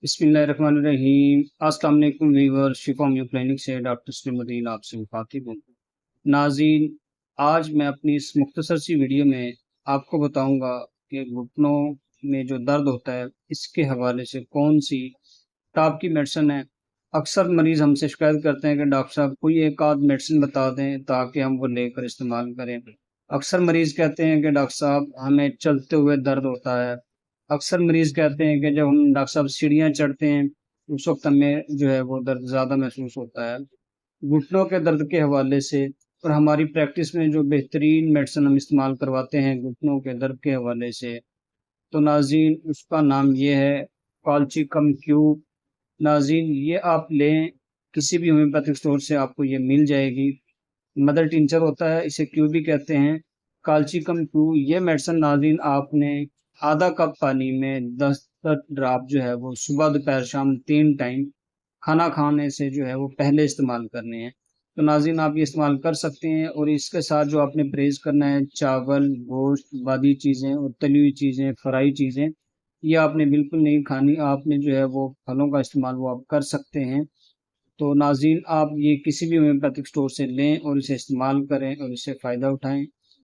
बिस्मिल्लाहिर्रहमानिर्रहीम। अस्सलाम वालेकुम व्यूअर, शिफा होम्यो क्लिनिक से डॉक्टर सलीमुद्दीन आपसे मुखातिब हूँ। नाज़रीन, आज मैं अपनी इस मुख्तसर सी वीडियो में आपको बताऊंगा कि घुटनों में जो दर्द होता है इसके हवाले से कौन सी टाप की मेडिसिन है। अक्सर मरीज़ हमसे शिकायत करते हैं कि डॉक्टर साहब कोई एक आध मेडिसिन बता दें ताकि हम वो लेकर इस्तेमाल करें। अक्सर मरीज़ कहते हैं कि डॉक्टर साहब हमें चलते हुए दर्द होता है। अक्सर मरीज़ कहते हैं कि जब हम डॉक्टर साहब सीढ़ियाँ चढ़ते हैं, उस वक़्त हमें जो है वो दर्द ज़्यादा महसूस होता है। घुटनों के दर्द के हवाले से और हमारी प्रैक्टिस में जो बेहतरीन मेडिसिन हम इस्तेमाल करवाते हैं घुटनों के दर्द के हवाले से, तो नाज़रीन उसका नाम ये है काल्चिकम क्यूब। नाज़रीन ये आप लें, किसी भी होम्योपैथिक स्टोर से आपको ये मिल जाएगी। मदर टिंचर होता है, इसे क्यूब भी कहते हैं। काल्चिकम क्यूब ये मेडिसिन नाज़रीन आपने आधा कप पानी में 10 ड्रॉप जो है वो सुबह दोपहर शाम 3 टाइम खाना खाने से जो है वो पहले इस्तेमाल करने हैं। तो नाज़रीन आप ये इस्तेमाल कर सकते हैं और इसके साथ जो आपने परहेज़ करना है चावल, गोश्त, बादी चीज़ें और तली हुई चीज़ें, फ्राई चीज़ें, ये आपने बिल्कुल नहीं खानी। आपने जो है वो फलों का इस्तेमाल वो आप कर सकते हैं। तो नाज़रीन आप ये किसी भी होम्योपैथिक स्टोर से लें और इसे इस्तेमाल करें और इससे फ़ायदा उठाएँ।